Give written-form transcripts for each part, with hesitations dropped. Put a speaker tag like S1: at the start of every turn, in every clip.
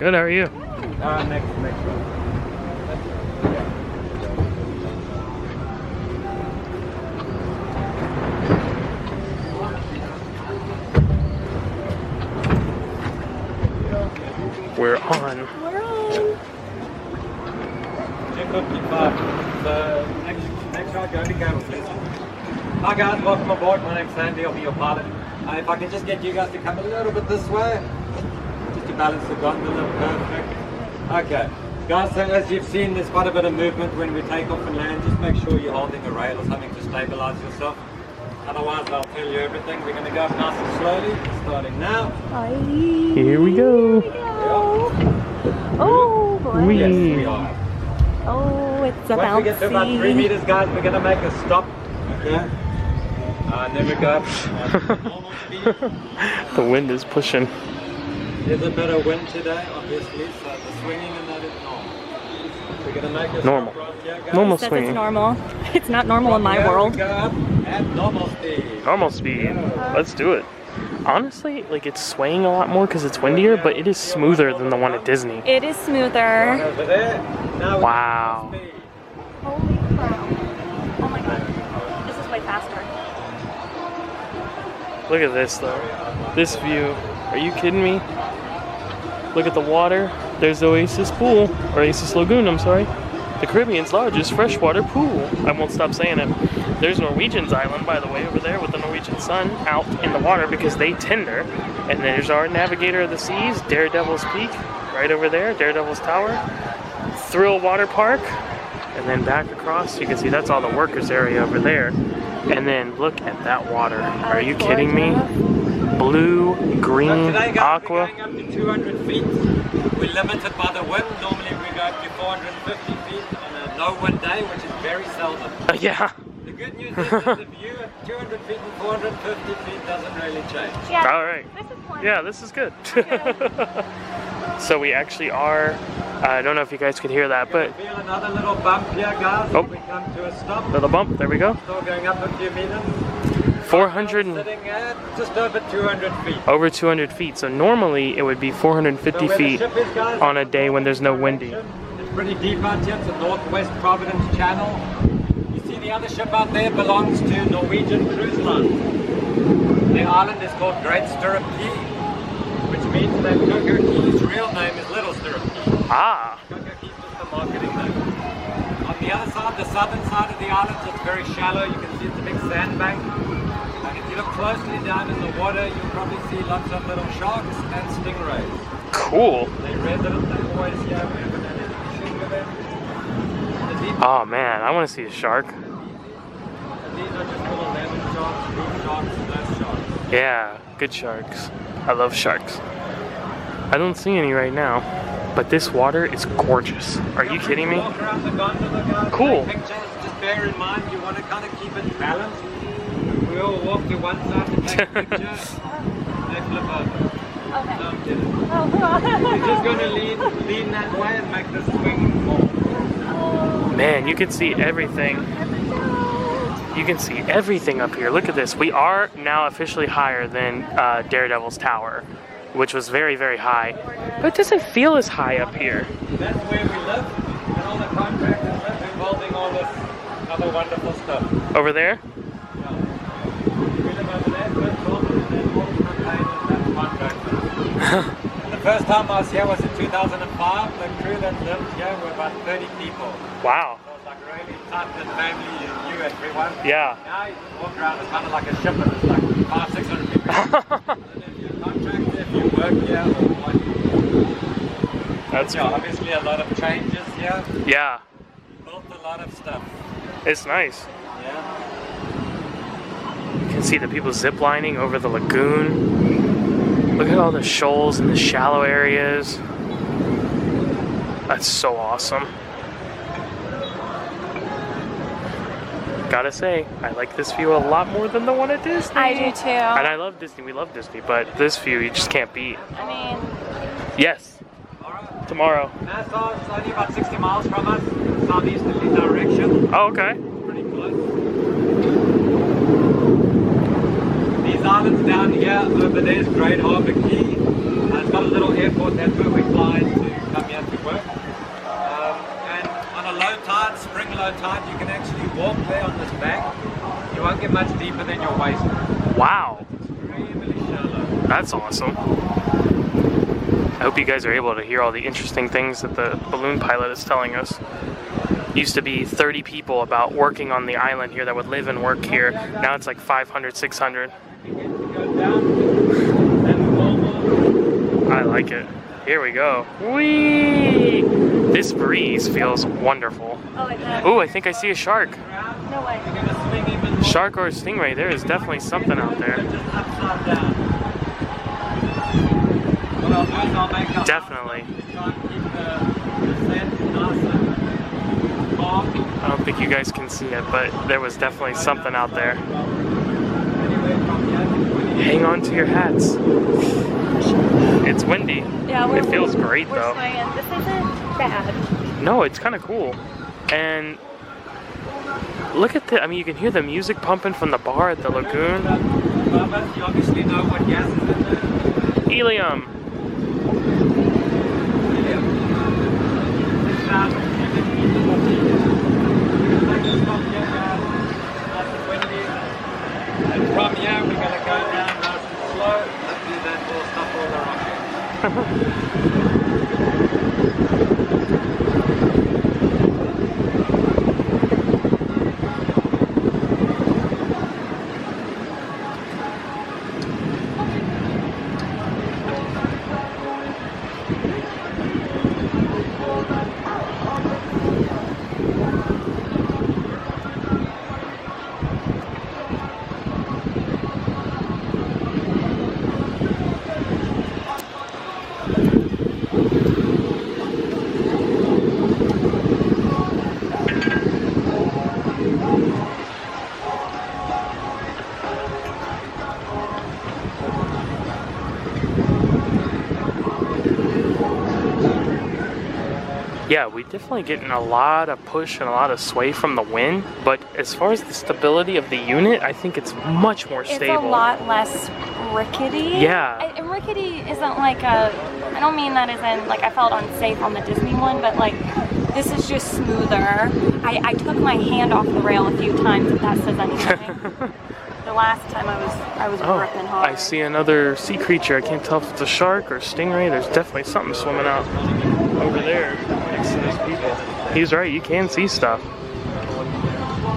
S1: Good, how are you?
S2: Next one.
S1: We're on.
S3: We're on.
S2: 255. So next shot, go to go, please. Hi guys, welcome aboard. My name's Sandy. I'll be your pilot. If I can just get you guys to come a little bit this way, just to balance the gondola. Perfect. Okay. Guys, so as you've seen, there's quite a bit of movement when we take off and land. Just make sure you're holding a rail or something to stabilize yourself. Otherwise, I'll tell you everything. We're going to go up nice and slowly, starting now.
S3: Hi.
S1: Here we go.
S3: Here we go. Oh, boy.
S1: Wee.
S2: Yes, we are.
S3: Oh, it's a
S2: Once we get to about 3
S3: bouncy.
S2: meters, guys, we're going to make a stop. Okay. And then we go up normal speed.
S1: The wind is pushing.
S2: There's a bit of wind today, obviously, so the swinging and that is normal. We're going to make a
S1: Normal.
S2: stop right here, guys.
S1: Normal
S3: Says
S1: swinging.
S3: it's normal. It's not normal in my
S2: Here we
S3: world.
S2: go up at normal speed.
S1: Normal speed. Let's do it. Honestly, like it's swaying a lot more because it's windier, but it is smoother than the one at Disney.
S3: It is smoother.
S2: Over there. Now we're
S1: Wow.
S2: at speed.
S3: Holy crap. Oh my god. This is way faster.
S1: Look at this though. This view. Are you kidding me? Look at the water. There's Oasis Pool, or Oasis Lagoon, I'm sorry. The Caribbean's largest freshwater pool. I won't stop saying it. There's Norwegian's Island, by the way, over there with the Norwegian sun out in the water because they tender. And there's our Navigator of the Seas, Daredevil's Peak, right over there, Daredevil's Tower. Thrill Waterpark. And then back across, you can see that's all the workers area over there. And then look at that water. Are you kidding me? Blue, green,
S2: So today, guys,
S1: aqua.
S2: we're going up to 200 feet. We're limited by the wind. Normally we go up to 450 feet on a no-wind day, which is very seldom.
S1: Yeah.
S2: The good news is that the view at 200 feet and 450 feet doesn't really change.
S3: Yeah.
S1: All right.
S3: This is fun.
S1: Yeah, this is good.
S3: Okay.
S1: So we actually are, I don't know if you guys could hear that, but
S2: Feel another little bump here, guys.
S1: Oh.
S2: We come to a stop.
S1: little bump, there we go.
S2: Still going up a few meters.
S1: 400 and
S2: Sitting at just over 200 feet.
S1: over 200 feet. So normally it would be 450
S2: So where the
S1: feet
S2: ship is, guys,
S1: on a day when there's no windy.
S2: It's pretty deep out here. It's a Northwest Providence Channel. You see the other ship out there belongs to Norwegian Cruise Line. The island is called Great Stirrup Key, which means that CocoCay's real name is Little Stirrup Key.
S1: Ah,
S2: CocoCay is just a marketing name. On the other side, the southern side of the island, it's very shallow. You can see it's a big sandbank. And if you look closely down in the water, you'll probably see lots of little sharks and stingrays.
S1: cool.
S2: They resident, they always here. We haven't had any issues with them. The deep
S1: Oh man, I want to see a shark.
S2: These are just little lemon sharks, blue sharks, and those sharks.
S1: Yeah, good sharks. I love sharks. I don't see any right now, but this water is gorgeous. Are you kidding me?
S2: Walk around the gondola, guys.
S1: Cool.
S2: Take pictures. Just bear in mind, you want to kind of keep it balanced. We all walk to one side to take a picture. They flip over.
S3: Okay.
S2: No, I'm kidding.
S3: Oh.
S2: You're just going to lean that way and make the swing more.
S1: Man, you can see everything. You can see everything up here. Look at this. We are now officially higher than Daredevil's Tower, which was very, very high. But it doesn't feel as high up here.
S2: That's where we live, and all the contractors live involving all this other wonderful stuff.
S1: Over there?
S2: Yeah. We live over there, first floor, and then all the containers and contractors. And the first time I was here was in 2005. The crew that lived here were about 30 people.
S1: Wow.
S2: So it was like really tight-knit family, you knew everyone.
S1: Yeah.
S2: Now you can walk around, it's kind of like a ship, and it's like 500-600 people. I don't know if you're a contractor, if you work here, or what.
S1: That's
S2: Yeah,
S1: cool.
S2: obviously a lot of changes here.
S1: Yeah,
S2: Built a lot of stuff.
S1: it's nice.
S2: Yeah.
S1: You can see the people zip lining over the lagoon. Look at all the shoals and the shallow areas. That's so awesome. Gotta say, I like this view a lot more than the one at Disney.
S3: I do too.
S1: And I love Disney, we love Disney, but this view you just can't beat.
S3: I mean,
S1: Yes,
S2: Alright.
S1: tomorrow.
S2: Nassau is only about 60 miles from us, southeasterly direction.
S1: Oh, okay.
S2: Pretty close. These islands down here, over there is Great Harbour Key. It's got a little airport, that's where we fly into low tide, you can actually walk there on this bank. You won't get much deeper than your waist.
S1: Wow.
S2: It's extremely shallow.
S1: That's awesome. I hope you guys are able to hear all the interesting things that the balloon pilot is telling us. Used to be 30 people about working on the island here that would live and work here. Now it's like 500, 600. I like it. Here we go. Whee! This breeze feels wonderful.
S3: Oh, like that.
S1: Ooh, I think I see a shark.
S3: No way.
S1: Shark or a stingray. There is definitely something out there. Definitely. I don't think you guys can see it, but there was definitely something out there. Hang on to your hats. It's windy.
S3: Yeah,
S1: it feels great
S3: we're
S1: though.
S3: swinging. This isn't bad.
S1: No, it's kind of cool. And look at the, I mean, you can hear the music pumping from the bar at the lagoon.
S2: You obviously know what gas is in there.
S1: Helium.
S2: And from here we're going to go down nice and slow. Hopefully that will stop all the rocking.
S1: Yeah, we definitely getting a lot of push and a lot of sway from the wind, but as far as the stability of the unit, I think it's much more stable.
S3: It's a lot less rickety.
S1: Yeah.
S3: And rickety isn't like a, I don't mean that as in like I felt unsafe on the Disney one, but like this is just smoother. I took my hand off the rail a few times, if that says anything. The last time I was gripping hard.
S1: I see another sea creature. I can't tell if it's a shark or stingray. There's definitely something swimming out over there next to those people. He's right, you can see stuff.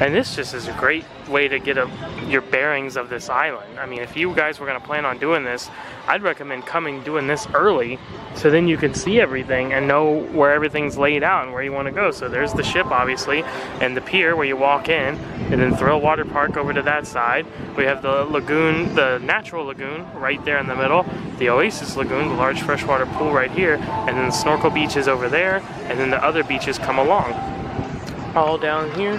S1: And this just is a great way to get your bearings of this island. I mean, if you guys were going to plan on doing this, I'd recommend doing this early so then you can see everything and know where everything's laid out and where you want to go. So there's the ship, obviously, and the pier where you walk in, and then Thrill Waterpark over to that side. We have the lagoon, the natural lagoon right there in the middle, the Oasis Lagoon, the large freshwater pool right here, and then the snorkel beaches over there, and then the other beaches come along. All down here.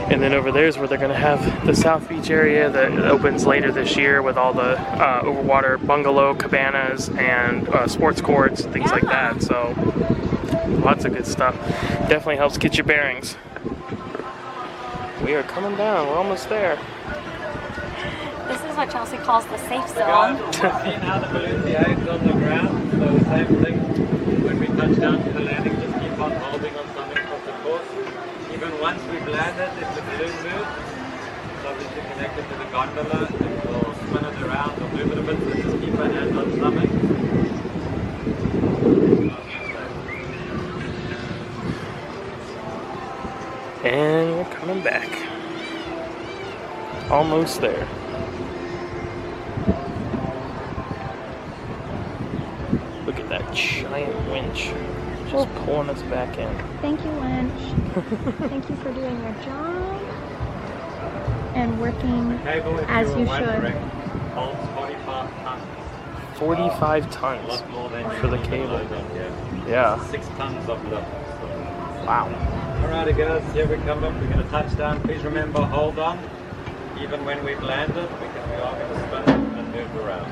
S1: And then over there is where they're going to have the South Beach area that opens later this year with all the overwater bungalow cabanas and sports courts, things like that. So lots of good stuff. Definitely helps get your bearings. We are coming down. We're almost there.
S3: This is what Chelsea calls the safe zone.
S2: Seeing how the balloon behaves on the ground. So the same thing when we touch down to the landing, just keep on holding on something from the course. Even once we've landed, if the balloon moves, it's obviously connected to the gondola, and we'll spin it around or move it a bit, so just keep our hand on something.
S1: And we're coming back. Almost there. Look at that giant winch. Just pulling us back in.
S3: Thank you, winch. Thank you for doing your job and working as you should.
S2: Holds 45 tons.
S1: 45 tons
S2: A lot more than
S1: for the cable. Yeah.
S2: 6 tons of lift.
S1: Wow.
S2: Alrighty guys, here we come up. We're going to touch down. Please remember, hold on. Even when we've landed, we are going to spin and move around.